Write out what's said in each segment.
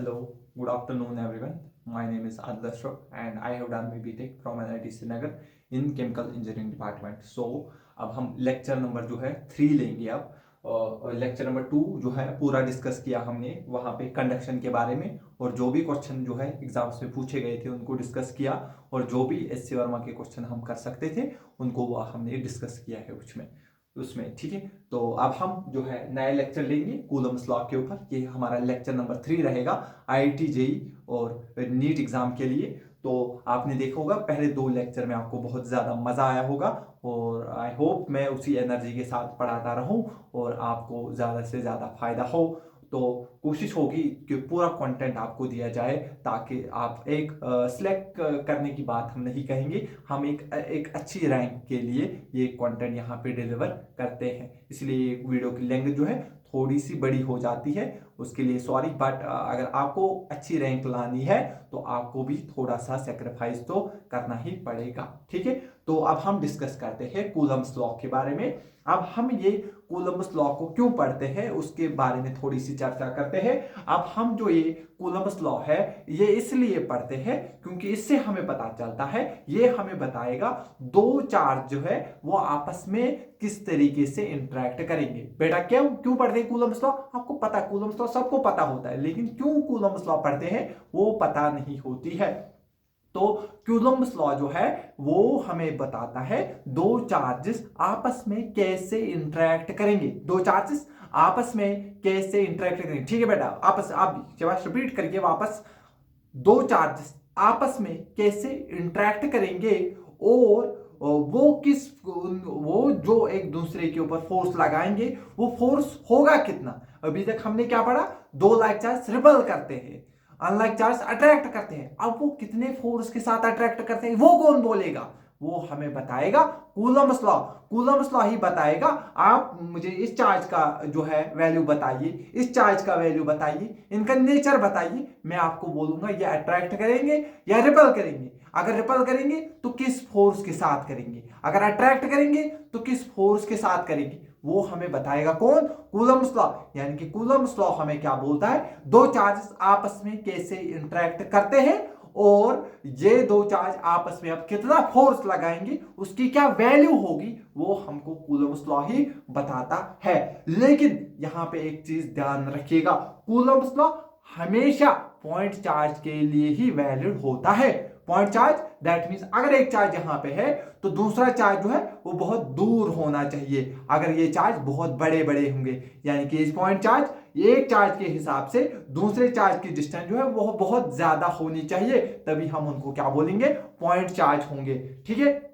Hello, good afternoon everyone. My name is Adil Ashraf and I have done my BTech from NIT Srinagar in Chemical Engineering Department. So अब हम lecture number जो है 3 लेंगे अब और lecture number 2 जो है पूरा डिस्कस किया हमने वहाँ पे कंडक्शन के बारे में और जो भी क्वेश्चन जो है एग्जाम्स में पूछे गए थे उनको डिस्कस किया और जो भी SC वर्मा के क्वेश्चन हम कर सकते थे उनको हमने डिस्कस किया है उसमें ठीक है। तो अब हम जो है नए लेक्चर लेंगे कूलम्स लॉ के ऊपर। ये हमारा लेक्चर नंबर 3 रहेगा IIT जेई और नीट एग्जाम के लिए। तो आपने देखा होगा पहले 2 लेक्चर में आपको बहुत ज़्यादा मज़ा आया होगा और आई होप मैं उसी एनर्जी के साथ पढ़ाता रहूं और आपको ज़्यादा से ज़्यादा फायदा हो। तो कोशिश होगी कि पूरा कंटेंट आपको दिया जाए ताकि आप एक सिलेक्ट करने की बात हम नहीं कहेंगे, हम एक अच्छी रैंक के लिए ये कंटेंट यहाँ पे डिलीवर करते हैं। इसलिए वीडियो की लेंथ जो है थोड़ी सी बड़ी हो जाती है, उसके लिए सॉरी। बट अगर आपको अच्छी रैंक लानी है तो आपको भी थोड़ा सा सेक्रीफाइस तो करना ही पड़ेगा, ठीक है। तो अब हम डिस्कस करते हैं कूलम्स लॉ के बारे में। अब हम ये कूलम्स लॉ को क्यों पढ़ते हैं उसके बारे में थोड़ी सी चर्चा करते हैं। अब हम जो ये कूलम्स लॉ है ये इसलिए पढ़ते हैं क्योंकि इससे हमें पता चलता है, ये हमें बताएगा दो चार्ज जो है वो आपस में किस तरीके से इंटरेक्ट करेंगे। बेटा क्यों क्यों पढ़ते हैं कूलम्स लॉ? आपको पता है कूलम्स लॉ सबको पता होता है, लेकिन क्यों कूलम्स लॉ पढ़ते हैं वो पता नहीं होती है। तो कूलम्स लॉ जो है वो हमें बताता है दो चार्जेस आपस में कैसे इंटरेक्ट करेंगे। दो चार्जेस आपस में कैसे इंटरेक्ट करेंगे, ठीक है बेटा। आपस आप रिपीट करके वापस, दो चार्जेस आपस में कैसे इंटरेक्ट करेंगे और वो जो एक दूसरे के ऊपर फोर्स लगाएंगे वो फोर्स होगा कितना। अभी तक हमने क्या पढ़ा, दो लाइक चार्ज रिपल करते हैं, अनलाइक चार्ज अट्रैक्ट करते हैं। अब वो कितने फोर्स के साथ अट्रैक्ट करते हैं वो कौन बोलेगा, वो हमें बताएगा कूलम्स लॉ। कूलम्स लॉ ही बताएगा। आप मुझे इस चार्ज का जो है वैल्यू बताइए, इस चार्ज का वैल्यू बताइए, इनका नेचर बताइए, मैं आपको बोलूंगा ये अट्रैक्ट करेंगे या रिपल करेंगे। अगर रिपल करेंगे तो किस फोर्स के साथ करेंगे, अगर अट्रैक्ट करेंगे तो किस फोर्स के साथ करेंगे, वो हमें बताएगा कौन, कूलम्स लॉ। यानी कि कूलम्स लॉ हमें क्या बोलता है, दो चार्जेस आपस में कैसे इंटरेक्ट करते हैं और ये दो चार्ज आपस में अब कितना फोर्स लगाएंगे उसकी क्या वैल्यू होगी वो हमको कूलम्स लॉ ही बताता है। लेकिन यहां पे एक चीज ध्यान रखिएगा, कूलम्स लॉ हमेशा पॉइंट चार्ज के लिए ही वैलिड होता है। पॉइंट चार्ज दैट मींस अगर एक चार्ज यहां पे है तो दूसरा चार्ज जो है वो बहुत दूर होना चाहिए। अगर ये चार्ज बहुत बड़े बड़े होंगे, यानी कि इस पॉइंट चार्ज एक चार्ज के हिसाब से दूसरे चार्ज की डिस्टेंस जो है वो बहुत ज्यादा होनी चाहिए, तभी हम उनको क्या बोलेंगे, पॉइंट चार्ज होंगे, ठीक है।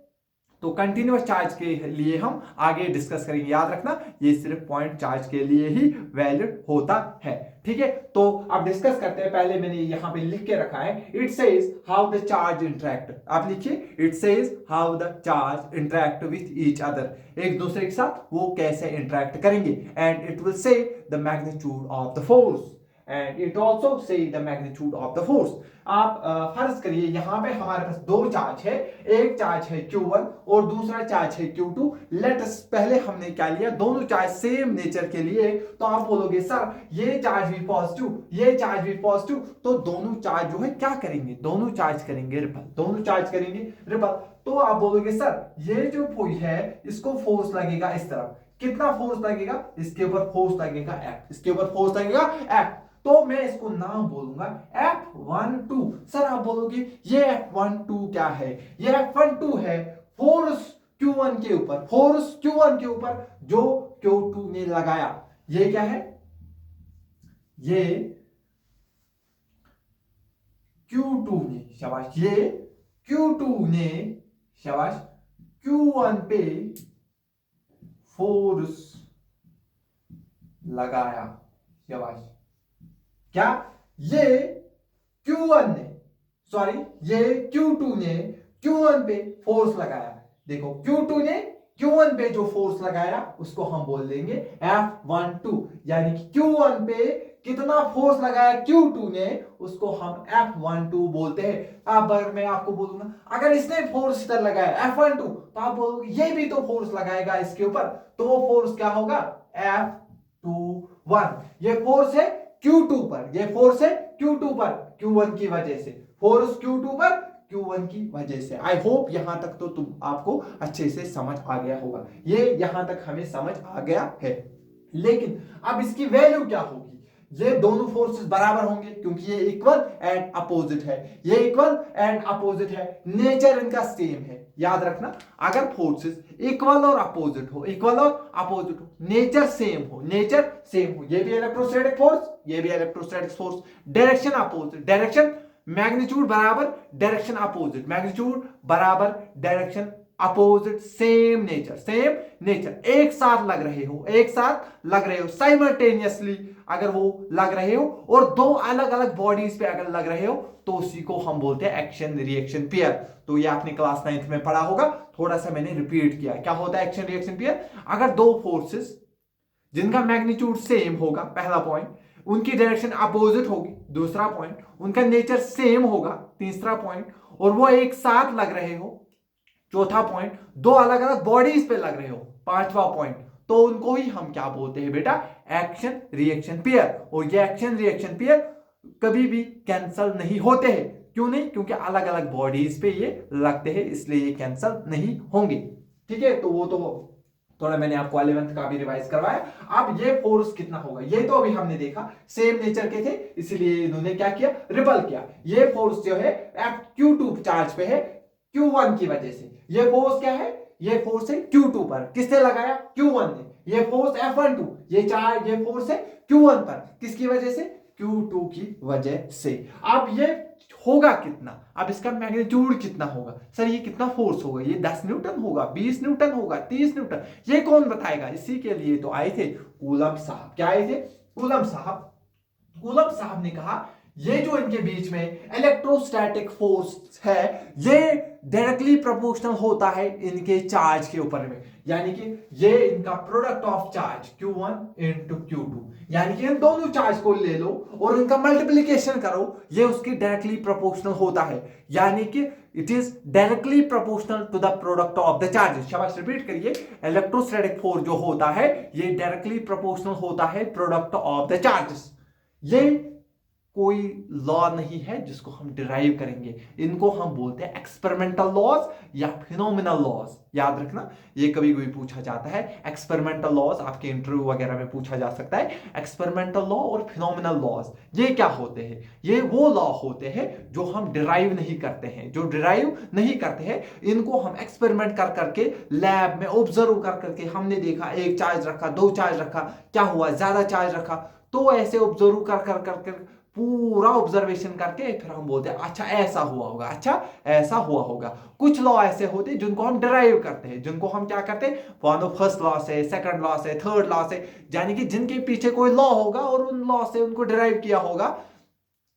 तो कंटिन्यूअस चार्ज के लिए हम आगे डिस्कस करेंगे, याद रखना ये सिर्फ पॉइंट चार्ज के लिए ही वैलिड होता है, ठीक है। तो अब डिस्कस करते हैं। पहले मैंने यहां पे लिख के रखा है, it says how the charge interact. आप लिखिए, it says how the charge interact with each other, एक दूसरे के साथ वो कैसे इंटरेक्ट करेंगे। And it will say the magnitude of the force and it also say the magnitude of the force. आप फर्ज करिए यहां पे हमारे पास दो चार्ज है, एक चार्ज है Q1 और दूसरा चार्ज है Q2। लेट अस, पहले हमने क्या लिया, दोनों चार्ज सेम नेचर के लिए, तो आप बोलोगे सर ये चार्ज भी पॉजिटिव ये चार्ज भी पॉजिटिव, तो दोनों चार्ज जो है क्या करेंगे, दोनों चार्ज करेंगे रिपल, दोनों चार्ज करेंगे रिपल। तो आप बोलोगे सर ये जो कोई है इसको फोर्स लगेगा इस तरफ, कितना फोर्स लगेगा, इसके ऊपर फोर्स लगेगा F, इसके ऊपर फोर्स लगेगा F। तो मैं इसको नाम बोलूंगा F12। सर आप बोलोगे ये F12 क्या है, ये F12 है फोर्स Q1 के ऊपर, फोर्स Q1 के ऊपर जो Q2 ने लगाया। ये क्या है, ये Q2 ने, शाबाश, ये Q2 ने, शाबाश, Q1 पे फोर्स लगाया, शाबाश। क्या, ये Q1 ने, सॉरी ये Q2 ने Q1 पे फोर्स लगाया। देखो Q2 ने Q1 पे जो फोर्स लगाया उसको हम बोल देंगे F12, यानी कि Q1 पे कितना फोर्स लगाया Q2 ने उसको हम F12 बोलते हैं। अब अगर मैं आपको बोलूंगा अगर इसने फोर्स इधर लगाया F12, तो आप बोलोगे ये भी तो फोर्स लगाएगा इसके ऊपर, तो वो फोर्स क्या होगा, F21। ये फोर्स है Q2 पर, ये फोर्स है Q2 पर Q1 की वजह से, फोर्स Q2 पर Q1 की वजह से। आई होप यहां तक तो तुम आपको अच्छे से समझ आ गया होगा, ये यहां तक हमें समझ आ गया है। लेकिन अब इसकी वैल्यू क्या होगी, ये दोनों फोर्सेस बराबर होंगे क्योंकि ये इक्वल एंड अपोजिट है, ये इक्वल एंड अपोजिट है, नेचर इनका सेम है। याद रखना, अगर फोर्सेस इक्वल और अपोजिट हो, इक्वल और अपोजिट हो, नेचर सेम हो, नेचर सेम हो, ये भी इलेक्ट्रोस्टैटिक फोर्स, ये भी electrostatic force, direction opposite, direction magnitude बराबर डायरेक्शन अपोजिट, मैग्नीट्यूड बराबर direction opposite, same nature, same nature, एक साथ लग रहे हो, एक साथ लग रहे हो साइमल्टेनियसली, अगर वो लग रहे हो और दो अलग अलग बॉडीज पे अगर लग रहे हो तो उसी को हम बोलते हैं एक्शन रिएक्शन पेयर। तो ये आपने क्लास 9th में पढ़ा होगा, थोड़ा सा मैंने रिपीट किया। क्या होता है एक्शन रिएक्शन पेयर, अगर दो फोर्सेस जिनका मैग्नीट्यूड सेम होगा, पहला पॉइंट, उनकी डायरेक्शन अपोजिट होगी, दूसरा पॉइंट, उनका नेचर सेम होगा, तीसरा पॉइंट, और वो एक साथ लग रहे हो, चौथा पॉइंट, दो अलग अलग बॉडीज पे लग रहे हो, पांचवा पॉइंट, तो उनको ही हम क्या बोलते हैं बेटा, एक्शन रिएक्शन पेयर। और ये एक्शन रिएक्शन पेयर कभी भी कैंसल नहीं होते हैं। क्यों नहीं, क्योंकि अलग अलग बॉडीज पे ये लगते हैं, इसलिए ये कैंसल नहीं होंगे। ठीक है, तो वो तो थोड़ा मैंने आपको 11th का भी रिवाइज करवाया। अब ये फोर्स कितना होगा, ये तो अभी हमने देखा सेम नेचर के थे, इसलिए इन्होंने क्या किया, रिपल किया। ये फोर्स जो है Q2 चार्ज पे है Q1 की वजह से। ये फोर्स क्या है, ये फोर्स है Q2 पर, किसने लगाया, Q1 ने। ये फोर्स F12, ये चार्ज, ये फोर्स है Q1 पर, किसकी वजह से, Q2 की वजह से। अब ये होगा कितना, अब इसका मैग्नीट्यूड कितना होगा, सर ये कितना फोर्स होगा, ये 10 न्यूटन होगा, 20 न्यूटन होगा, 30 न्यूटन, ये कौन बताएगा। इसी के लिए तो आए थे कूलम साहब। क्या आए थे, कूलम साहब। कूलम साहब ने कहा ये जो इनके बीच में इलेक्ट्रोस्टैटिक फोर्स है, ये डायरेक्टली प्रोपोर्शनल होता है इनके चार्ज के ऊपर में, यानी कि ये इनका product of charge Q1 into Q2, यानी कि इन दोनों चार्ज को ले लो और इनका मल्टीप्लीकेशन करो, ये उसकी डायरेक्टली प्रोपोर्शनल होता है, यानी कि it is directly proportional to the product of the charges. शाबाश, रिपीट करिए, इलेक्ट्रोस्टैटिक फोर्स जो होता है ये डायरेक्टली प्रोपोर्शनल होता है प्रोडक्ट ऑफ द चार्जेस। ये कोई लॉ नहीं है जिसको हम डिराइव करेंगे, इनको हम बोलते हैं एक्सपेरिमेंटल लॉज या फिनोमिनल लॉज। याद रखना, ये कभी कभी पूछा जाता है, एक्सपेरिमेंटल लॉज आपके इंटरव्यू वगैरह में पूछा जा सकता है। एक्सपेरिमेंटल लॉ और फिनोमिनल लॉज ये क्या होते हैं, ये वो लॉ होते हैं जो हम डिराइव नहीं करते हैं, जो डिराइव नहीं करते हैं इनको हम एक्सपेरिमेंट कर करके लैब में ऑब्जर्व कर करके, हमने देखा एक चार्ज रखा, दो चार्ज रखा, क्या हुआ, ज्यादा चार्ज रखा, तो ऐसे ऑब्जर्व कर कर कर पूरा ऑब्जर्वेशन करके फिर हम बोलते हैं अच्छा ऐसा हुआ होगा, अच्छा ऐसा हुआ होगा। कुछ लॉ ऐसे होते हैं जिनको हम डिराइव करते हैं, जिनको हम क्या करते हैं, फॉलो फर्स्ट लॉ से, सेकंड लॉ से, थर्ड लॉ से, यानी कि जिनके पीछे कोई लॉ होगा और उन लॉ से उनको डिराइव किया होगा,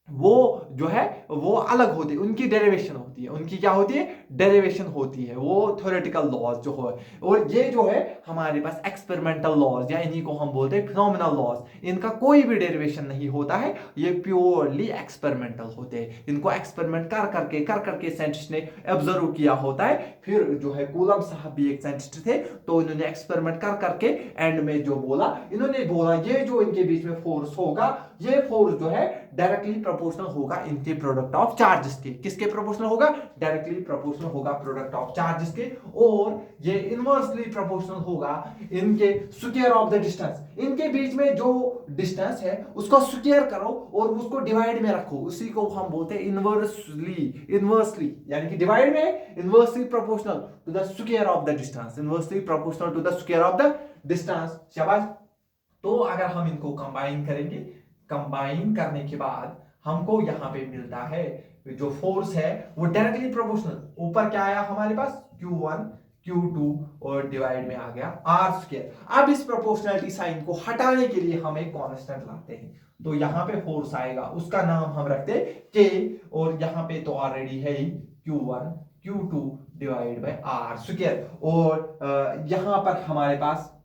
वो जो है वो अलग होती है, उनकी डेरिवेशन होती है, उनकी क्या होती है, डेरिवेशन होती है, वो थ्योरेटिकल लॉज जो है। और ये जो है हमारे पास एक्सपेरिमेंटल लॉज या इन्हीं को हम बोलते हैं फिनोमिनल लॉज, इनका कोई भी डेरिवेशन नहीं होता है, ये प्योरली एक्सपेरिमेंटल होते हैं। इनको एक्सपेरिमेंट कर करके साइंटिस्ट ने ऑब्जर्व किया होता है। फिर जो है कूलम साहब भी एक साइंटिस्ट थे, तो इन्होंने एक्सपेरिमेंट कर करके एंड में जो बोला, इन्होंने बोला ये जो इनके बीच में फोर्स होगा, ये फोर्स जो है डायरेक्टली प्रोपोर्शनल होगा इनके प्रोडक्ट ऑफ चार्जेस के। किसके प्रोपोर्शनल होगा, डायरेक्टली प्रोपोर्शनल होगा प्रोडक्ट ऑफ चार्जेस के, और ये इनवर्सली प्रोपोर्शनल होगा इनके स्क्वायर ऑफ द डिस्टेंस। इनके बीच में जो डिस्टेंस है उसको स्क्वायर करो और उसको डिवाइड में रखो, उसी को हम बोलते हैं इनवर्सली। इनवर्सली यानी कि डिवाइड में inversely proportional to the square of the distance, inversely proportional to the square of the distance. शाबाश। तो अगर हम इनको कंबाइन करेंगे, कंबाइन करने के बाद हमको यहां पे मिलता है जो फोर्स है वो डायरेक्टली प्रोपोर्शनल, ऊपर क्या आया हमारे पास Q1 Q2 और डिवाइड में आ गया R²। अब इस प्रोपोर्शनलिटी साइन को हटाने के लिए हम एक कांस्टेंट लाते हैं, तो यहां पे फोर्स आएगा, उसका नाम हम रखते हैं K, और यहां पे तो ऑलरेडी है ही Q1 Q2 divide by R²। और यहां पर हमारे पास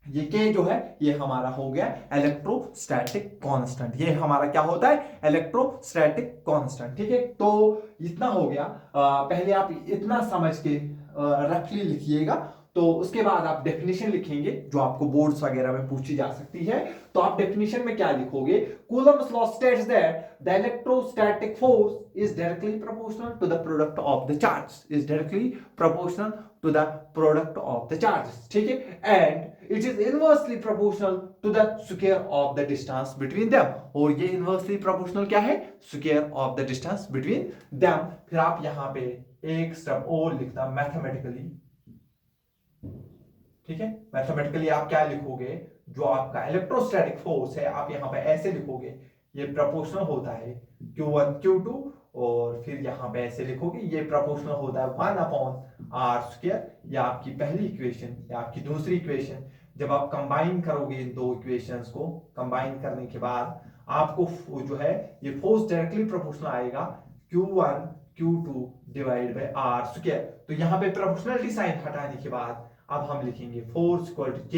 ये K जो है ये हमारा हो गया इलेक्ट्रोस्टैटिक कांस्टेंट। ये हमारा क्या होता है, इलेक्ट्रोस्टैटिक कांस्टेंट। ठीक है, तो इतना हो गया। पहले आप इतना समझ के रफली लिखिएगा, तो उसके बाद आप डेफिनेशन लिखेंगे जो आपको बोर्ड्स वगैरह में पूछी जा सकती है। तो आप डेफिनेशन में क्या लिखोगे, Coulomb's law states that the electrostatic force is directly proportional to the product of the charge, is directly proportional to the product of the charges, ठीक है, and it is inversely proportional to the square of the distance between them, और ये inversely proportional क्या है, square of the distance between them. फिर आप यहां पे एक स्टेप और लिखना मैथमेटिकली, ठीक है, मैथमेटिकली आप क्या लिखोगे, जो आपका इलेक्ट्रोस्टैटिक फोर्स है आप यहां पे ऐसे लिखोगे, ये प्रोपोर्शनल होता है Q1 Q2, और फिर यहां पे ऐसे लिखोगे ये प्रोपोर्शनल होता है 1/r²। या आपकी पहली इक्वेशन या आपकी दूसरी इक्वेशन, जब आप कंबाइन करोगे इन दो इक्वेशंस को, कंबाइन करने के बाद आपको जो है ये फोर्स डायरेक्टली प्रोपोर्शनल आएगा Q1 Q2 divide by r²। तो यहां पे प्रोपोर्शनलिटी साइन हटाने के बाद अब हम लिखेंगे force equal to K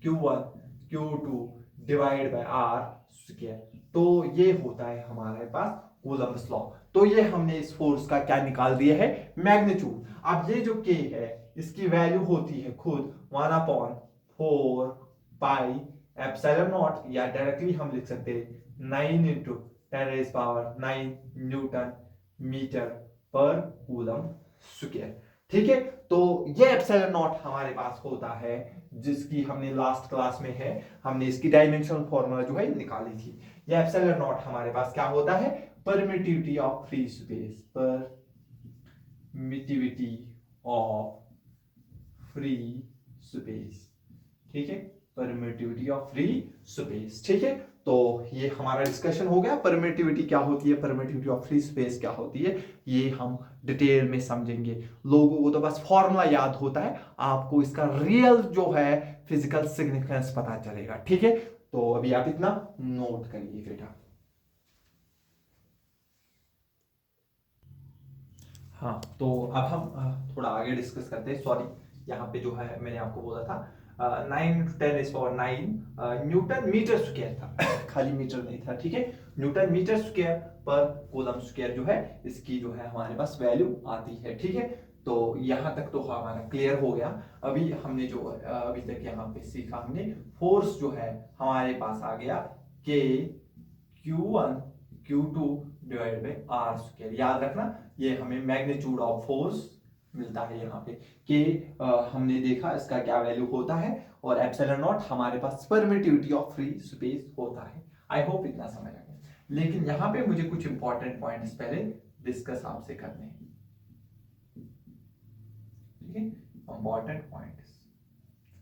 Q1 Q2 divide by r²। तो ये होता है हमारे पास कूलम्ब्स लॉ। तो ये हमने इस फोर्स का क्या निकाल दिया है, मैग्नीट्यूड। अब ये जो K है इसकी वैल्यू होती है खुद 1/4 पाई एप्सिलॉन नॉट, या डायरेक्टली हम लिख सकते हैं 9 × 10⁹ न्यूटन मीटर पर कूलम स्क्वायर, ठीक है। तो ये एप्सिलॉन नॉट हमारे पास होता है, जिसकी हमने लास्ट क्लास में है, हमने इसकी डायमेंशनल फॉर्मूला जो है निकाली थी। ये एप्सिलॉन नॉट हमारे पास क्या होता है, permittivity of free space, permittivity of free space, ठीक है, परमिटिविटी ऑफ फ्री स्पेस, ठीक है। तो ये हमारा डिस्कशन हो गया, परमिटिविटी क्या होती है, परमिटिविटी ऑफ फ्री स्पेस क्या होती है, ये हम डिटेल में समझेंगे। लोगों को तो बस फॉर्मूला याद होता है, आपको इसका रियल जो है फिजिकल सिग्निफिकेंस पता चलेगा, ठीक है। तो अभी आप इतना नोट करिए बेटा। हाँ, तो अब हम थोड़ा आगे डिस्कस करते हैं। सॉरी, यहाँ पे जो है मैंने आपको बोला था 9 × 10⁹ न्यूटन मीटर स्क्वायर था खाली मीटर नहीं था, ठीक है, न्यूटन मीटर स्क्वायर पर कूलम स्क्वायर जो है इसकी जो है हमारे पास वैल्यू आती है, ठीक है। तो यहां तक तो हमारा क्लियर हो गया। अभी हमने जो अभी तक यहाँ पे सीखा, हमने फोर्स जो है हमारे पास आ गया K Q1 Q2 divide by r²। याद रखना ये हमें मैग्नीट्यूड ऑफ फोर्स मिलता है यहाँ पे, कि हमने देखा इसका क्या वैल्यू होता है, और एप्सिलॉन नॉट हमारे पास परमिटिविटी ऑफ फ्री स्पेस होता है। आई होप इतना समझ आ गया। लेकिन यहाँ पे मुझे कुछ इंपॉर्टेंट पॉइंट्स पहले डिस्कस आपसे करने हैं, ठीक है, इंपॉर्टेंट पॉइंट्स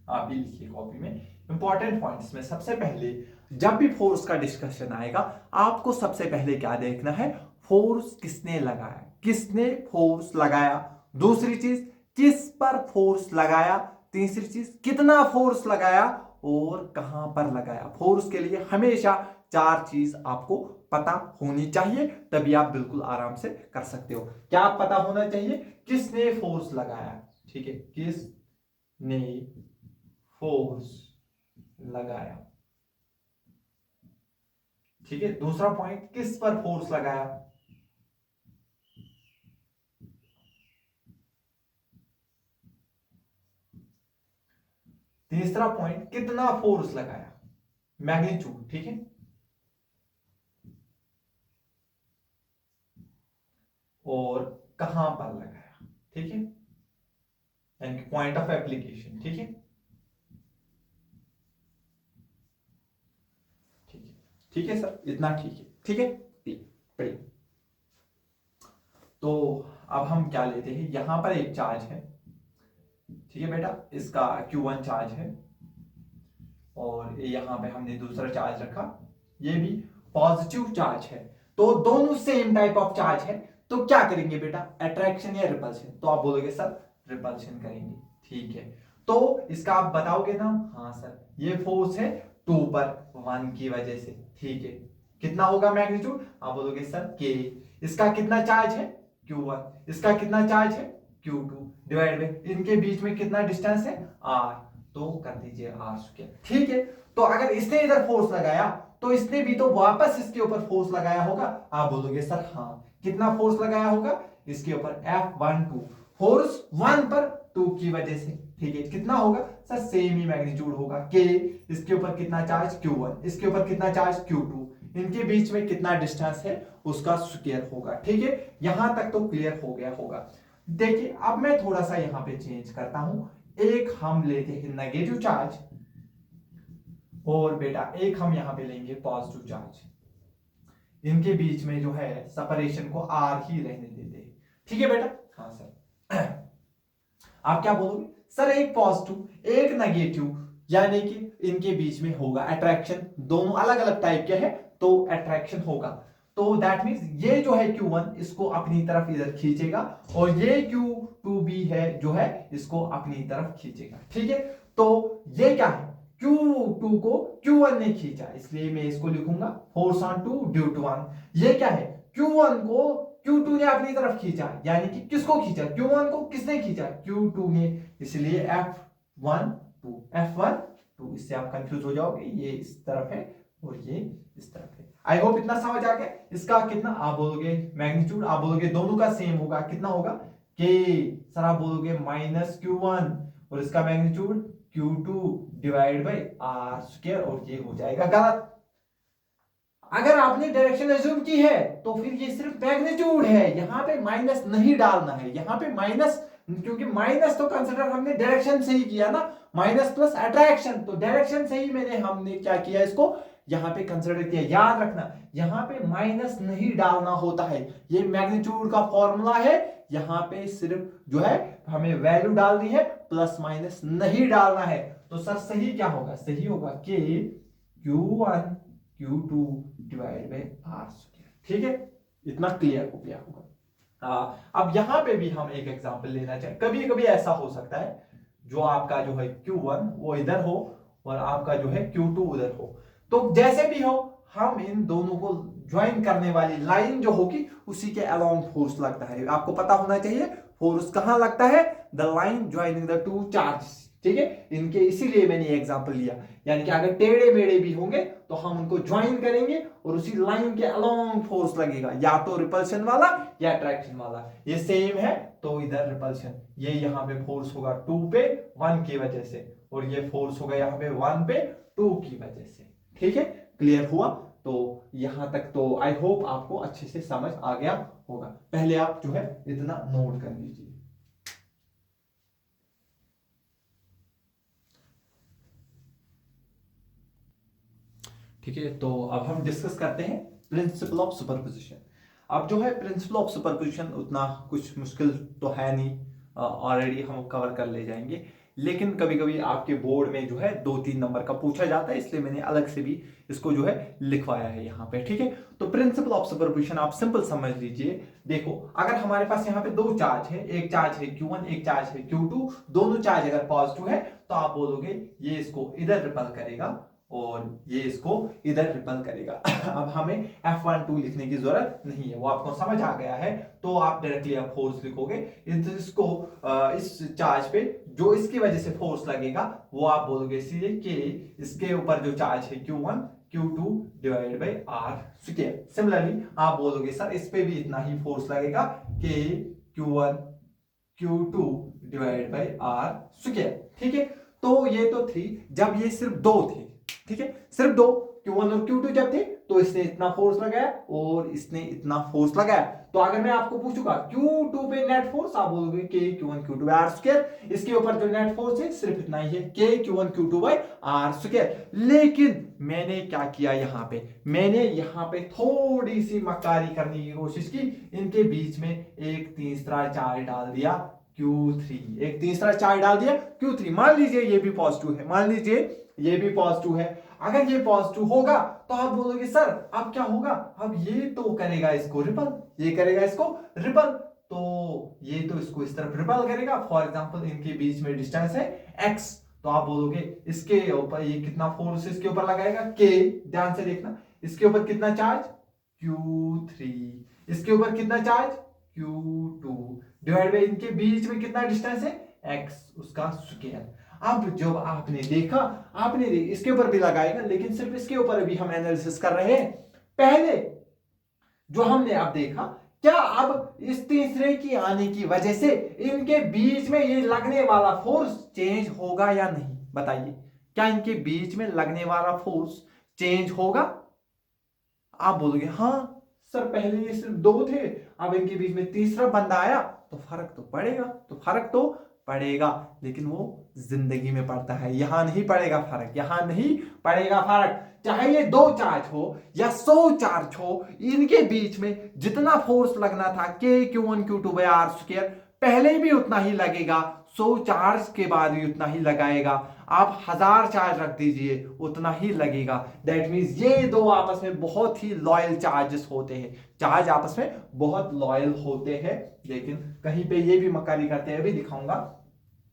आप भी लिखिए कॉपी में। इंपॉर्टेंट पॉइंट्स में सबसे पहले, जब भी फोर्स का डिस्कशन आएगा आपको सबसे पहले क्या देखना है, फोर्स किसने लगाया, किसने फोर्स लगाया, दूसरी चीज किस पर फोर्स लगाया, तीसरी चीज कितना फोर्स लगाया और कहां पर लगाया। फोर्स के लिए हमेशा 4 चीज आपको पता होनी चाहिए, तभी आप बिल्कुल आराम से कर सकते हो। क्या पता होना चाहिए, किसने फोर्स लगाया, ठीक है, किसने फोर्स लगाया, ठीक है। दूसरा पॉइंट, किस पर फोर्स लगाया, तीसरा पॉइंट, कितना फोर्स लगाया, मैग्नीट्यूड, ठीक है, और कहां पर लगाया, ठीक है, यानी पॉइंट ऑफ एप्लीकेशन, ठीक है, ठीक है सर, इतना ठीक है, ठीक है, बढ़िया। तो अब हम क्या लेते हैं, यहां पर एक चार्ज है, ठीक है बेटा, इसका Q1 चार्ज है, और यहां पे हमने दूसरा चार्ज रखा, ये भी पॉजिटिव चार्ज है। तो दोनों सेम टाइप ऑफ चार्ज है, तो क्या करेंगे बेटा, अट्रैक्शन या रिपल्शन। तो आप बोलोगे सर रिपल्शन करेंगे, ठीक है। तो इसका आप बताओगे ना, हाँ सर ये फोर्स है 2 पर 1 की वजह से, ठीक है। कितना होगा मैग्नीट्यूड, आप बोलोगे सर K। इसका कितना चार्ज है Q1, इसका कितना चार्ज है Q2, डिवाइड बाय इनके बीच में कितना डिस्टेंस है R, तो कर दीजिए r², ठीक है। तो अगर इसने इधर फोर्स लगाया तो इसने भी तो वापस इसके ऊपर फोर्स लगाया होगा। आप बोलोगे सर हाँ, कितना फोर्स लगाया होगा इसके ऊपर, F12 फोर्स 1 पर, 2 की वजह से। ठीक है, कितना होगा सर, सेम ही मैग्नीट्यूड होगा के, इसके ऊपर कितना चार्ज Q1, इसके ऊपर कितना चार्ज Q2, इनके बीच में कितना डिस्टेंस है उसका स्क्वायर होगा। ठीक है, यहां तक तो क्लियर हो गया होगा। देखिए अब मैं थोड़ा सा यहां पे चेंज करता हूं, एक हम लेते हैं नेगेटिव चार्ज और बेटा एक हम यहां पे लेंगे पॉजिटिव चार्ज, इनके बीच में जो है सेपरेशन को आर ही रहने देते हैं। ठीक है बेटा, हाँ सर आप क्या बोलोगे सर, एक पॉजिटिव एक नेगेटिव, यानी कि इनके बीच में होगा अट्रैक्शन, दोनों अलग अलग टाइप के हैं तो अट्रैक्शन होगा। तो दैट मींस ये जो है Q1 इसको अपनी तरफ इधर खींचेगा और ये Q2 भी है जो है इसको अपनी तरफ खींचेगा। ठीक है, तो ये क्या है, Q2 को Q1 ने खींचा, इसलिए मैं इसको लिखूंगा force on two due to 1। ये क्या है, Q1 को Q2 ने अपनी तरफ खींचा, यानी कि किसको खींचा, Q1 को किसने खींचा, Q2 ने, इसलिए F1 2 F1 2। इससे आप कंफ्यूज हो जाओगे, ये इस तरफ है और ये इस तरफ है। आई होप इतना समझ आ गया। इसका कितना आप बोलोगे मैग्नीट्यूड, आप बोलोगे दोनों का सेम होगा, कितना होगा के, सर आप बोलोगे माइनस Q1 और इसका magnitude Q2 divide by R square, और ये हो जाएगा गलत। अगर आपने डायरेक्शन एज्यूम की है तो फिर ये सिर्फ मैग्नीट्यूड है, यहां पे माइनस नहीं डालना है, यहां पे माइनस, क्योंकि माइनस तो कंसीडर हमने डायरेक्शन से ही किया ना, माइनस प्लस अट्रैक्शन, तो डायरेक्शन से ही हमने क्या किया, इसको यहां पे कंसीडर किया। याद रखना यहां पे माइनस नहीं डालना होता है, ये मैग्नीट्यूड का फॉर्मूला है, यहां पे सिर्फ जो है हमें वैल्यू डालनी है, प्लस माइनस नहीं डालना है। तो सर सही क्या होगा, सही होगा के Q1 Q2 divide by R square. ठीक है, इतना क्लियर हो गया होगा। अब यहां पे भी हम एक एग्जांपल लेना चाहें, कभी कभी ऐसा हो सकता है जो आपका जो है Q1 वो इधर हो और आपका जो है Q2 उधर हो, तो जैसे भी हो हम इन दोनों को ज्वाइन करने वाली लाइन जो होगी उसी के अलोंग फोर्स लगता है। आपको पता होना चाहिए फोर्स कहां लगता है, the line joining the two charges. ठीक है, इनके इसीलिए मैंने एग्जांपल लिया, यानी कि अगर टेढ़े मेढ़े भी होंगे तो हम उनको ज्वाइन करेंगे और उसी लाइन के अलोंग फोर्स लगेगा, या तो रिपल्शन वाला या अट्रैक्शन वाला। ये सेम है तो इधर रिपल्शन, ये यहां पे फोर्स होगा 2 पे 1 की वजह से, और ये फोर्स होगा यहां पे 1 पे 2 की वजह से। ठीक है, क्लियर हुआ। तो यहां तक तो आई होप आपको अच्छे से समझ आ गया होगा। पहले आप जो है इतना नोट कर लीजिए। ठीक है, तो अब हम डिस्कस करते हैं प्रिंसिपल ऑफ सुपरपोजिशन। अब जो है प्रिंसिपल ऑफ सुपरपोजिशन उतना कुछ मुश्किल तो है नहीं, ऑलरेडी हम कवर कर ले जाएंगे, लेकिन कभी कभी आपके बोर्ड में जो है 2-3 नंबर का पूछा जाता है, इसलिए मैंने अलग से भी इसको जो है लिखवाया है यहाँ पे। ठीक है, तो प्रिंसिपल ऑफ सुपरपोजिशन आप सिंपल समझ लीजिए। देखो अगर हमारे पास यहाँ पे 2 चार्ज है, एक चार्ज है Q1 एक चार्ज है Q2, दोनों चार्ज अगर पॉजिटिव है तो आप बोलोगे ये इसको इधर रिपल करेगा और ये इसको इधर रिपल करेगा। अब हमें F12 लिखने की जरूरत नहीं है, वो आपको समझ आ गया है, तो आप डायरेक्टली आप फोर्स लिखोगे इसको, इस चार्ज पे जो इसकी वजह से फोर्स लगेगा वो आप बोलोगे सीधे कि इसके ऊपर जो चार्ज है Q1 Q2 divide by R square. Similarly आप बोलोगे सर इस पे भी इतना ही फोर्स लगेगा कि Q1 Q2 divide by R square. ठीक है, तो ये तो थी जब ये सिर्फ 2 थे। ठीक है, सिर्फ 2 Q1 और Q2 जब थे तो इसने इतना फोर्स लगाया और इसने इतना फोर्स लगाया। तो अगर मैं आपको पूछूंगा Q2 पे नेट फोर्स, आप बोलोगे के Q1 Q2 आर स्क्वायर, इसके ऊपर जो नेट फोर्स है सिर्फ इतना ही है के Q1 Q2 bye R square. लेकिन मैंने क्या किया, मैंने यहाँ पे थोड़ी सी मक्कारी करने की कोशिश की, इनके बीच में एक तीसरा चार्ज डाल दिया Q3, एक तीसरा चार्ज डाल दिया Q3। मान लीजिए ये भी पॉजिटिव है, मान लीजिए ये भी पॉजिटिव है, अगर ये पॉजिटिव होगा तो आप बोलोगे सर अब क्या होगा, अब ये तो करेगा इसको रिपल, ये करेगा इसको रिपल, तो ये तो इसको इस तरफ रिपल करेगा। फॉर एग्जांपल इनके बीच में डिस्टेंस है x, तो आप बोलोगे इसके ऊपर ये कितना फोर्स इसके ऊपर लगाएगा k, ध्यान से देखना, इसके ऊपर कितना चार्ज Q3, इसके ऊपर कितना चार्ज Q2 डिवाइड बाय इनके बीच में कितना डिस्टेंस है x, उसका स्क्वायर। अब जब आपने देखा, इसके ऊपर भी लगाएगा, लेकिन सिर्फ इसके ऊपर अभी हम एनालिसिस कर रहे हैं। पहले जो हमने अब देखा क्या अब इस तीसरे की आने की वजह से इनके बीच में ये लगने वाला फोर्स चेंज होगा या नहीं? बताइए, क्या इनके बीच में लगने वाला फोर्स चेंज होगा? आप बोलोगे हाँ सर, पहले ये सिर्फ दो थे, अब इनके बीच में तीसरा बंदा आया तो फर्क तो पड़ेगा, तो फर्क तो पड़ेगा, लेकिन वो जिंदगी में पड़ता है, यहां नहीं पड़ेगा फर्क, यहां नहीं पड़ेगा फर्क। चाहे ये दो चार्ज हो या 100 चार्ज हो, इनके बीच में जितना फोर्स लगना था K(Q1Q2)/r², पहले भी उतना ही लगेगा, 100 चार्ज के बाद भी उतना ही लगाएगा, आप 1000 चार्ज रख दीजिए उतना ही लगेगा। दैट मीन्स ये दो आपस में बहुत ही लॉयल चार्जेस होते हैं, चार्ज आपस में बहुत लॉयल होते हैं। लेकिन कहीं पे ये भी मक्कारी करते हैं, अभी दिखाऊंगा।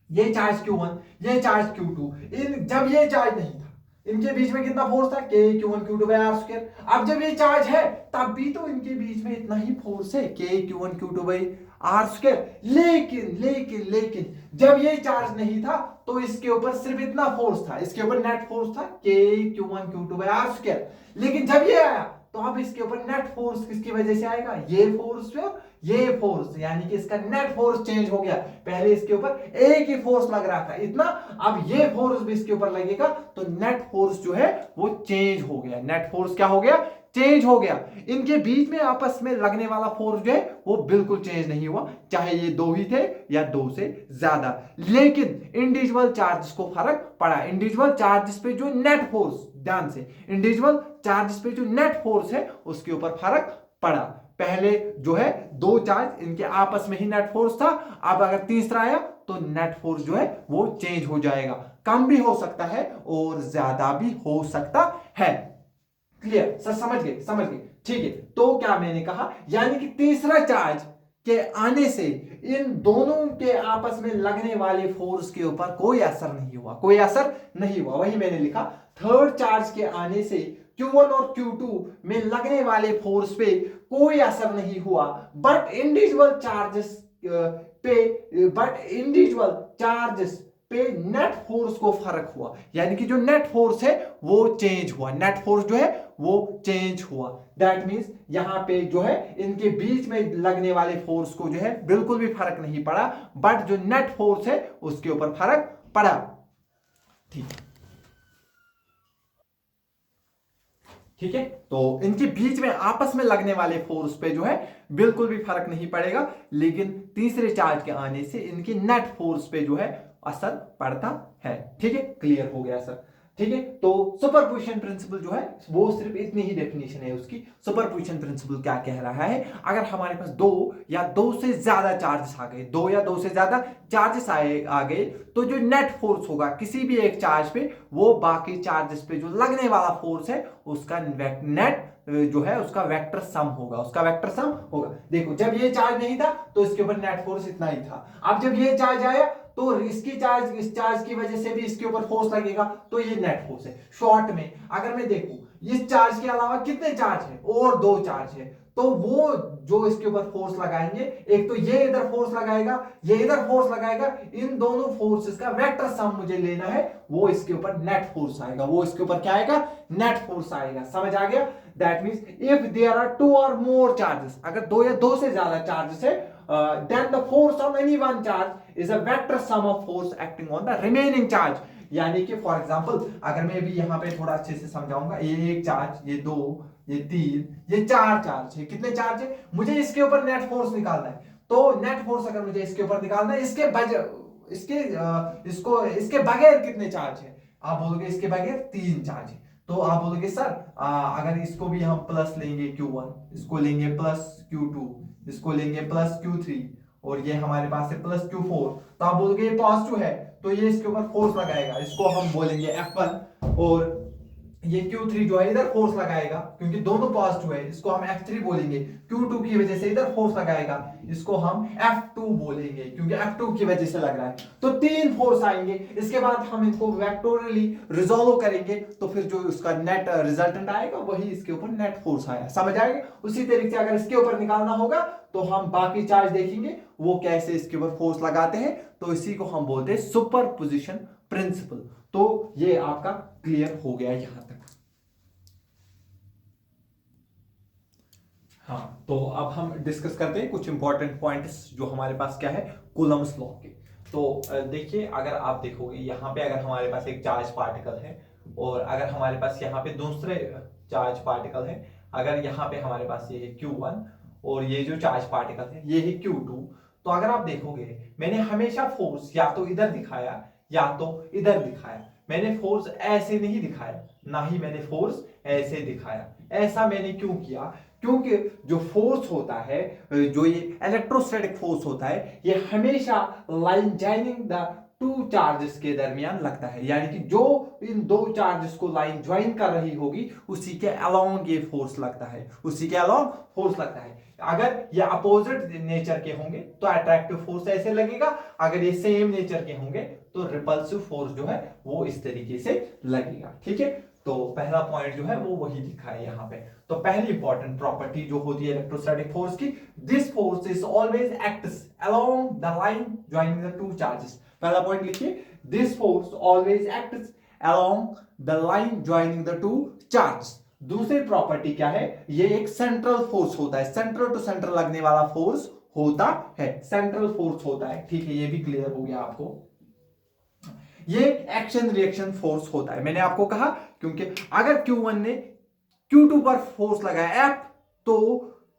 ये चार्ज Q1, ये चार्ज Q2, इन जब ये चार्ज नहीं था, इनके बीच में कितना फोर्स था K(Q1Q2)/r²। अब जब ये चार्ज है तब भी तो इनके बीच में इतना ही फोर्स है K(Q1Q2)/r²। लेकिन लेकिन लेकिन जब ये चार्ज नहीं था तो इसके ऊपर सिर्फ इतना फोर्स था, इसके ऊपर नेट फोर्स था K(Q1Q2)/r²। लेकिन जब ये आया तो अब इसके ऊपर नेट फोर्स किसकी वजह से आएगा? ये फोर्स पे और ये फोर्स, यानी कि इसका नेट फोर्स चेंज हो गया। पहले इसके ऊपर एक ही फोर्स लग रहा था इतना, अब ये फोर्स भी इसके ऊपर लगेगा तो नेट फोर्स जो है वो चेंज हो गया। नेट फोर्स क्या हो गया? चेंज हो गया। इनके बीच में आपस में लगने वाला फोर्स जो है वो बिल्कुल चेंज नहीं हुआ, चाहे ये दो ही थे या दो से ज्यादा। लेकिन इंडिविजुअल चार्जेस को फर्क पड़ा। इंडिविजुअल चार्जेस पे जो नेट फोर्स, ध्यान से, इंडिविजुअल चार्जेस पे जो नेट फोर्स है उसके ऊपर फर्क पड़ा। पहले जो है दो चार्ज इनके आपस में ही नेट फोर्स था, अब अगर तीसरा आया तो नेट फोर्स जो है वो चेंज हो जाएगा। कम भी हो सकता है और ज्यादा भी हो सकता है। Clear sir? समझ गए? समझ गए, ठीक है। तो क्या मैंने कहा, यानी कि तीसरा चार्ज के आने से इन दोनों के आपस में लगने वाले फोर्स के ऊपर कोई असर नहीं हुआ, कोई असर नहीं हुआ। वही मैंने लिखा, थर्ड चार्ज के आने से Q1 और Q2 में लगने वाले फोर्स पे कोई असर नहीं हुआ, बट इंडिविजुअल चार्जेस पे नेट फोर्स को फर्क हुआ। यानी कि जो नेट फोर्स है वो चेंज हुआ, नेट फोर्स जो है वो चेंज हुआ। दैट मींस यहां पे जो है इनके बीच में लगने वाले फोर्स को जो है बिल्कुल भी फर्क नहीं पड़ा, बट जो नेट फोर्स है उसके ऊपर फर्क पड़ा। ठीक है, ठीक है। तो इनके बीच में आपस में लगने वाले फोर्स पे जो है बिल्कुल भी फर्क नहीं पड़ेगा, लेकिन तीसरे चार्ज के आने से इनके नेट फोर्स पे जो है असर पड़ता है। ठीक है, क्लियर हो गया सर? ठीक है। तो सुपरपोजिशन प्रिंसिपल जो है वो सिर्फ इतनी ही डेफिनेशन है उसकी। सुपरपोजिशन प्रिंसिपल क्या कह रहा है, अगर हमारे पास दो या दो से ज्यादा चार्जेस आ गए, दो या दो से ज्यादा चार्जेस आ गए, तो जो नेट फोर्स होगा किसी भी एक चार्ज पे, वो बाकी चार्जेस पे जो लगने वाला फोर्स है उसका नेट जो है उसका वेक्टर सम होगा, उसका वेक्टर सम होगा। देखो, जब ये चार्ज नहीं था तो इसके ऊपर नेट फोर्स इतना ही था, अब जब ये चार्ज आया तो इसकी चार्ज, इस चार्ज की वजह से भी इसके ऊपर फोर्स लगेगा, तो ये नेट फोर्स है। शॉर्ट में अगर मैं देखूं, इस चार्ज के अलावा कितने चार्ज है? और दो चार्ज है, तो वो जो इसके ऊपर फोर्स लगाएंगे, एक तो ये इधर फोर्स लगाएगा, ये इधर फोर्स लगाएगा, इन दोनों फोर्सेस का वेक्टर सम मुझे लेना है, वो इसके ऊपर नेट फोर्स आएगा, वो इसके ऊपर क्या आएगा? नेट फोर्स आएगा। समझ आ गया? That means if there are two or more charges, अगर दो या दो से ज्यादा चार्जेस है, then the force on any one charge is a vector sum of force acting on the remaining charge। यानी कि फॉर एग्जांपल अगर मैं भी यहां पे थोड़ा अच्छे से समझाऊंगा, ये एक चार्ज, ये दो, ये तीन, ये चार चार्ज है। कितने चार्ज है? मुझे इसके ऊपर नेट फोर्स निकालना है, तो नेट फोर्स अगर मुझे इसके ऊपर निकालना है, इसके बगैर कितने चार्ज है? आप बोलोगे इसके बगैर तीन चार्ज है। तो आप बोलोगे सर अगर इसको भी हम प्लस लेंगे Q1, इसको लेंगे प्लस Q2, इसको लेंगे प्लस Q3, और ये हमारे पास है प्लस Q4, तो आप बोलोगे ये पॉजिटिव है, तो ये इसके ऊपर फोर्स लगाएगा, इसको हम बोलेंगे F1, और ये Q3 जो है इधर फोर्स लगाएगा, क्योंकि दोनों पॉजिटिव है, इसको हम F3 बोलेंगे। Q2 की वजह से इधर फोर्स लगाएगा, इसको हम F2 बोलेंगे, क्योंकि F2 की वजह से लग रहा है। तो तीन फोर्स आएंगे, इसके बाद हम इनको वेक्टोरियली रिजोल्व करेंगे, तो फिर जो उसका नेट रिजल्टेंट आएगा वही इसके ऊपर नेट फोर्स आया। समझ आएगा? उसी तरीके से अगर इसके ऊपर निकालना होगा तो हम बाकी चार्ज देखेंगे वो कैसे इसके ऊपर फोर्स लगाते हैं, तो इसी को हम बोलते हैं सुपरपोजिशन प्रिंसिपल। तो ये आपका क्लियर हो गया यहां तक। हाँ, तो अब हम डिस्कस करते हैं कुछ इंपॉर्टेंट पॉइंट्स जो हमारे पास क्या है कूलम्ब्स लॉ के। तो देखिए, अगर आप देखोगे यहाँ पे अगर हमारे पास एक चार्ज पार्टिकल है और अगर हमारे पास यहाँ पे दूसरे चार्ज पार्टिकल है, अगर यहाँ पे हमारे पास ये है Q1 और ये जो चार्ज पार्टिकल है ये है Q2, तो अगर आप देखोगे मैंने हमेशा फोर्स या तो इधर दिखाया या तो इधर दिखाया। मैंने फोर्स ऐसे नहीं दिखाया, ना ही मैंने फोर्स ऐसे दिखाया। ऐसा मैंने क्यों किया? क्योंकि जो फोर्स होता है, जो ये इलेक्ट्रोस्टैटिक फोर्स होता है, ये हमेशा line joining the two charges के दरमियान लगता है। यानी कि जो इन दो चार्जेस को लाइन ज्वाइन कर रही होगी उसी के अलोंग ये फोर्स लगता है, उसी के अलोंग फोर्स लगता है। अगर ये अपोजिट नेचर के होंगे तो अट्रैक्टिव फोर्स ऐसे लगेगा, अगर ये सेम नेचर के होंगे तो रिपल्सिव फोर्स जो है वो इस तरीके से लगेगा। ठीक है, तो पहला पॉइंट जो है वो वही लिखा है यहाँ पे। तो पहली इंपॉर्टेंट प्रॉपर्टी जो होती है इलेक्ट्रोस्टैटिक फोर्स की, this force is always acts along the line joining the two charges. पहला पॉइंट लिखिए, this force always acts along the line joining the two charges. दूसरी प्रॉपर्टी क्या है? ये एक सेंट्रल फोर्स होता है, सेंट्रल टू सेंटर लगने वाला फोर्स होता है, सेंट्रल फोर्स होता है। ठीक है, ये भी क्लियर हो गया आपको। ये एक्शन रिएक्शन फोर्स होता है, मैंने आपको कहा, क्योंकि अगर Q1 ने Q2 पर फोर्स लगाया F, तो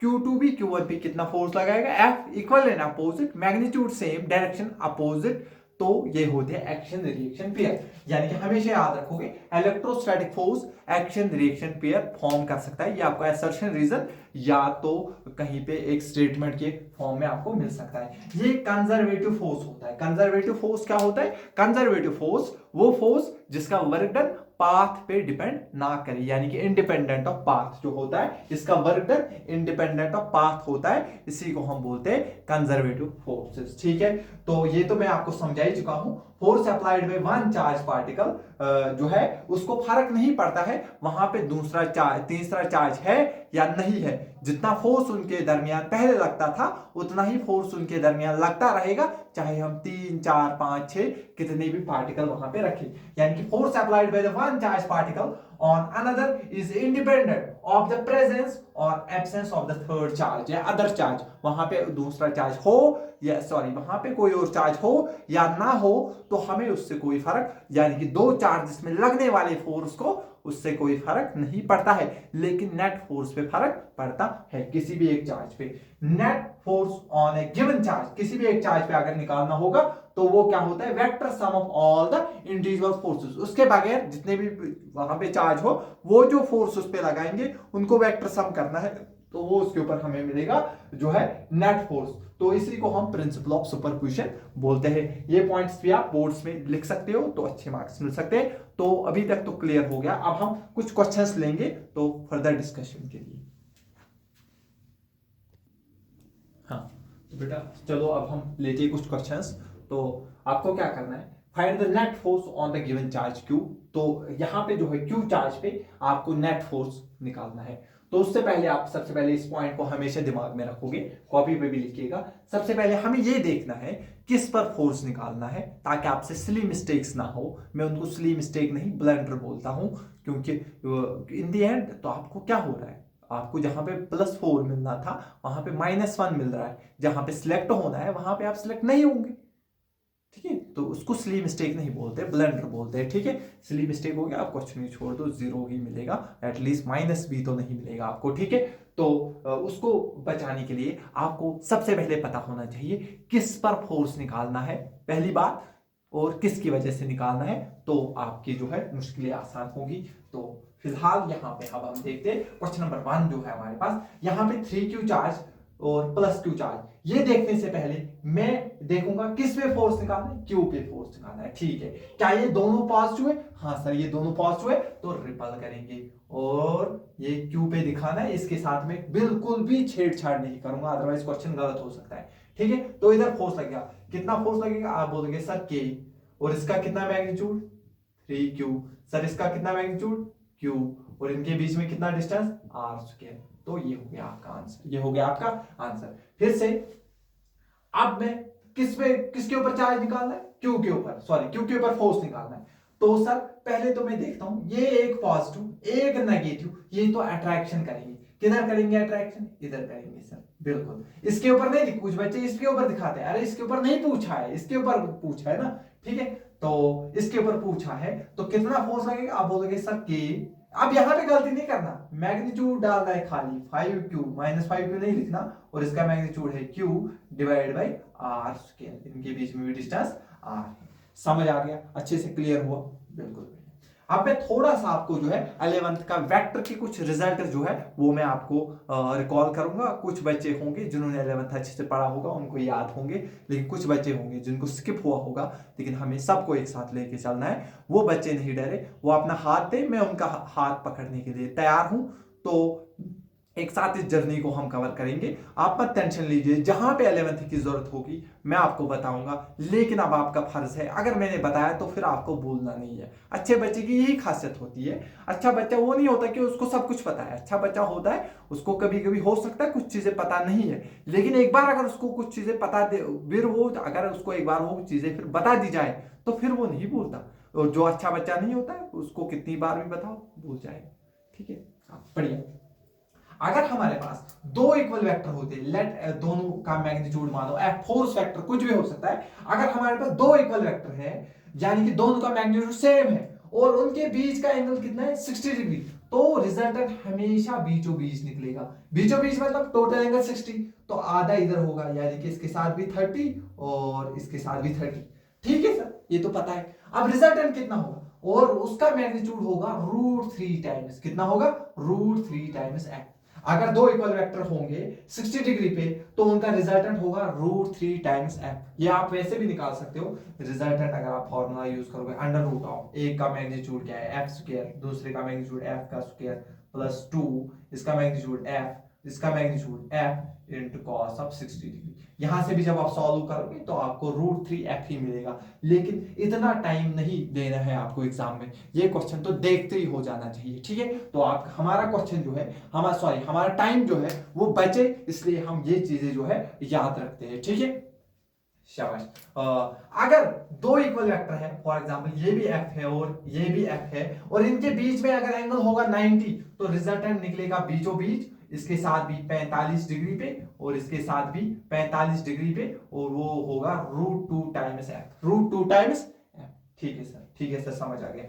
Q2 भी Q1 पे कितना फोर्स लगाएगा? F। Equal and opposite, magnitude same, direction opposite, तो ये होते हैं एक्शन रिएक्शन पेयर। यानी कि हमेशा याद रखोगे electrostatic force action reaction pair form कर सकता है। ये आपको असर्शन रीजन या तो कहीं पे एक स्टेटमेंट के फॉर्म में आपको मिल सकता है। ये कंजर्वेटिव फोर्स होता है। कंजर्वेटिव फोर्स क्या होता है? कंजर्वेटिव फोर्स वो फोर्स जिसका वर्क डन पाथ पे डिपेंड ना करे, यानी कि इंडिपेंडेंट ऑफ पाथ जो होता है, इसका work done independent of path होता है, इसी को हम बोलते हैं कंजर्वेटिव फोर्सेस। ठीक है, तो ये तो मैं आपको समझा ही चुका हूं। Force applied by one charge particle जो है उसको फर्क नहीं पड़ता है वहां पे दूसरा चार्ज तीसरा चार्ज है या नहीं है। जितना फोर्स उनके दरमियान पहले लगता था उतना ही फोर्स उनके दरमियान लगता रहेगा, चाहे हम 3, 4, 5, 6 कितने भी पार्टिकल वहां पे रखें। यानी कि force applied by the one charge particle on another is independent of the presence or absence of the third charge या other charge। वहां पे दूसरा चार्ज हो या वहां पे कोई और चार्ज हो या ना हो तो हमें उससे कोई फर्क, यानी कि दो चार्जेस में लगने वाले फोर्स को उससे कोई फर्क नहीं पड़ता है, लेकिन नेट फोर्स पे फर्क पड़ता है। किसी भी एक चार्ज पे net force on A given charge, किसी भी एक चार्ज पे अगर निकालना होगा तो वो क्या होता है? Vector sum of all the individual forces. उसके बगैर जितने भी वहां पे चार्ज हो वो जो फोर्स उस पे लगाएंगे उनको वेक्टर सम करना है, तो वो उसके ऊपर हमें मिलेगा जो है नेट फोर्स। तो इसी को हम प्रिंसिपल ऑफ सुपरपोजिशन बोलते हैं। ये पॉइंट्स भी आप बोर्ड्स में लिख सकते हो तो अच्छे मार्क्स मिल सकते हैं। तो अभी तक तो क्लियर हो गया, अब हम कुछ क्वेश्चंस लेंगे तो फर्दर डिस्कशन के लिए। हाँ तो बेटा चलो अब हम लेते हैं कुछ क्वेश्चंस। तो आपको क्या करना है? Find the net force on the given charge Q। तो यहां पे जो है Q चार्ज पे आपको नेट फोर्स निकालना है। तो उससे पहले आप सबसे पहले इस पॉइंट को हमेशा दिमाग में रखोगे, कॉपी पे भी लिखिएगा। सबसे पहले हमें ये देखना है किस पर फोर्स निकालना है, ताकि आपसे सिली मिस्टेक्स ना हो। मैं उनको सिली मिस्टेक नहीं ब्लंडर बोलता हूं, क्योंकि इन द एंड तो आपको क्या हो रहा है, आपको जहां पे +4 मिलना था वहां पे -1 मिल रहा है, जहां पे सिलेक्ट होना है वहां पे आप सिलेक्ट नहीं होंगे। ठीक है, तो उसको सिली मिस्टेक नहीं बोलते, ब्लंडर बोलते हैं। ठीक है, सिली मिस्टेक हो गया, आप कुछ नहीं छोड़ दो, 0 ही मिलेगा, एटलीस्ट माइनस भी तो नहीं मिलेगा आपको। ठीक है, तो उसको बचाने के लिए आपको सबसे पहले पता होना चाहिए किस पर फोर्स निकालना है, पहली बात, और किसकी वजह से निकालना है, तो आपकी जो है मुश्किलें आसान होगी। तो फिलहाल यहाँ पे अब हम देखते हैं क्वेश्चन नंबर 1 जो है हमारे पास। यहाँ पे 3Q चार्ज और +Q चार्ज, ये देखने से पहले मैं देखूंगा किस पे फोर्स निकालना है, Q पे फोर्स निकालना है। ठीक है, क्या ये दोनों पॉजिटिव है? हाँ सर ये दोनों पॉजिटिव है, तो रिपल करेंगे और ये Q पे दिखाना है। इसके साथ में बिल्कुल भी छेड़छाड़ नहीं करूंगा, अदरवाइज क्वेश्चन गलत हो सकता है। ठीक है, तो इधर फोर्स लगेगा, कितना फोर्स लगेगा? आप बोलोगे सर K, और इसका कितना मैग्नीट्यूड? 3Q। सर इसका कितना मैग्नीट्यूड? Q, और इनके बीच में कितना डिस्टेंस? R²। तो ये हो गया आपका आंसर, ये हो गया आपका आंसर। फिर से अब मैं किसके ऊपर चार्ज निकालना है? Q के ऊपर, Q के ऊपर फोर्स निकालना है। तो सर पहले तो मैं देखता हूं ये एक पॉजिटिव एक नेगेटिव, ये तो अट्रैक्शन करेंगे। किधर करेंगे अट्रैक्शन, इधर करेंगे सर, बिल्कुल। इसके ऊपर नहीं, कुछ बच्चे इसके ऊपर दिखाते हैं, अरे इसके ऊपर नहीं पूछा है, इसके ऊपर पूछा है ना, ठीक है। तो इसके ऊपर पूछा है तो कितना फोर्स लगेगा, आप बोलोगे सर के। अब यहां पे गलती नहीं करना, मैग्नीट्यूड डालना है खाली 5q -5q नहीं लिखना, और इसका मैग्नीट्यूड है q divide by r square, इनके बीच में भी डिस्टेंस r है। समझ आ गया, अच्छे से क्लियर हुआ, बिल्कुल। अब मैं थोड़ा सा आपको जो है 11th का वेक्टर के कुछ रिजल्ट जो है वो मैं आपको रिकॉल करूंगा। कुछ बच्चे होंगे जिन्होंने 11th अच्छे से पढ़ा होगा, उनको याद होंगे, लेकिन कुछ बच्चे होंगे जिनको स्किप हुआ होगा, लेकिन हमें सबको एक साथ लेके चलना है। वो बच्चे नहीं डरे, वो अपना हाथ दे, मैं उनका हाथ पकड़ने के लिए तैयार हूं। तो एक साथ इस जर्नी को हम कवर करेंगे, आप मत टेंशन लीजिए, जहां पे 11th की जरूरत होगी मैं आपको बताऊंगा। लेकिन अब आपका फर्ज है, अगर मैंने बताया तो फिर आपको भूलना नहीं है। अच्छे बच्चे की यही खासियत होती है, अच्छा बच्चा वो नहीं होता कि उसको सब कुछ पता है। अच्छा बच्चा होता है, उसको कभी कभी हो सकता है कुछ चीजें पता नहीं है, लेकिन एक बार अगर उसको कुछ चीजें पता दे, फिर वो अगर उसको एक बार वो चीजें फिर बता दी जाए तो फिर वो नहीं भूलता। और जो अच्छा बच्चा नहीं होता है उसको कितनी बार भी बताओ भूल जाएगा, ठीक है। बढ़िया। अगर हमारे पास दो इक्वल वेक्टर होते, लेट दोनों का मैग्नीट्यूड मानो f, फोर्स वेक्टर कुछ भी हो सकता है। अगर हमारे पास दो इक्वल वेक्टर है, यानी कि दोनों का मैग्नीट्यूड सेम है और उनके बीच का एंगल कितना है 60 डिग्री, तो रिजल्टेंट हमेशा बीचों बीच निकलेगा। बीचों बीच मतलब टोटल एंगल 60, तो आधा इधर होगा, यानी कि इसके साथ भी 30 और इसके साथ भी 30, ठीक है सर, ये तो पता है। अब रिजल्टेंट कितना होगा, और उसका मैग्नीट्यूड होगा √3 टाइम्स, कितना होगा √3 टाइम्स f। अगर दो इक्वल वेक्टर होंगे 60 डिग्री पे तो उनका रिजल्टेंट होगा √3 टाइम्स f। ये आप वैसे भी निकाल सकते हो रिजल्टेंट, अगर आप फॉर्मूला यूज करोगे √, एक का मैग्नीट्यूड क्या है f स्क्वायर, दूसरे का मैग्नीट्यूड f का स्क्वायर प्लस 2, इसका मैग्नीट्यूड f, इसका magnitude f into cos of 60 degree. यहां से भी जब आप सॉल्व करोगे तो आपको √3f ही मिलेगा। लेकिन इतना टाइम नहीं देना है आपको एग्जाम में, ये क्वेश्चन तो देखते ही हो जाना चाहिए, ठीक है। तो आप हमारा क्वेश्चन जो है, हमारा टाइम जो है वो बचे, इसलिए हम ये चीजें जो है याद रखते हैं, ठीक है। शाबाश। अगर दो इक्वल वेक्टर है, फॉर एग्जांपल ये भी f है और ये भी f है, और इनके बीच में अगर एंगल होगा 90, तो रिजल्टेंट निकलेगा बीचों बीच, इसके साथ भी 45 डिग्री पे और इसके साथ भी 45 डिग्री पे, और वो होगा √2 टाइम्स f, √2 टाइम्स f। ठीक है सर, ठीक है सर, समझ आ गया।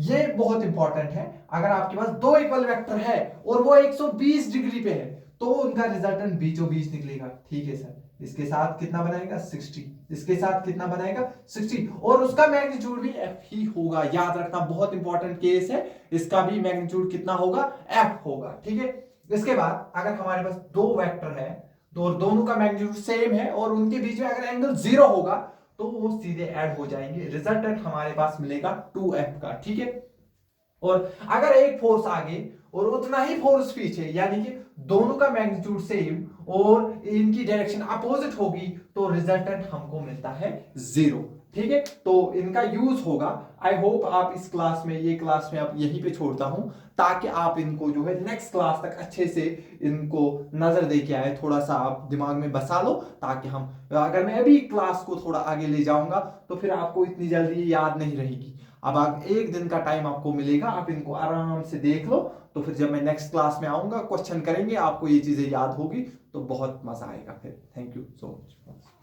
ये बहुत इंपॉर्टेंट है, अगर आपके पास दो इक्वल वेक्टर है और वो 120 डिग्री पे है तो उनका रिजल्टेंट बीचों बीच निकलेगा, ठीक है सर। इसके साथ कितना बनाएगा 60, इसके साथ कितना बनाएगा 60, और उसका मैग्नीट्यूड भी f ही होगा, याद रखना, बहुत इंपॉर्टेंट केस है। इसका भी मैग्नीट्यूड कितना होगा f होगा, ठीक है। इसके बाद अगर हमारे पास दो वेक्टर है, तो दोनों का मैग्नीट्यूड सेम है और उनके बीच में अगर एंगल 0 होगा तो वो सीधे ऐड हो जाएंगे, रिजल्टेंट हमारे पास मिलेगा 2f का, ठीक है। और अगर एक फोर्स आगे और उतना ही फोर्स पीछे, यानी कि दोनों का मैग्नीट्यूड सेम और इनकी डायरेक्शन अपोजिट होगी, तो रिजल्टेंट हमको मिलता है 0, ठीक है। तो इनका यूज होगा, आई होप आप इस क्लास में, ये क्लास में आप यहीं पे छोड़ता हूं, ताकि आप इनको जो है नेक्स्ट क्लास तक अच्छे से इनको नजर दे के आए, थोड़ा सा आप दिमाग में बसा लो, ताकि हम, अगर मैं अभी क्लास को थोड़ा आगे ले जाऊंगा तो फिर आपको इतनी जल्दी याद नहीं रहेगी। अब आप एक दिन का टाइम आपको मिलेगा, आप इनको आराम से देख लो, तो फिर जब मैं नेक्स्ट क्लास में आऊंगा क्वेश्चन करेंगे, आपको ये चीजें याद होगी तो बहुत मजा आएगा फिर। Thank you so much.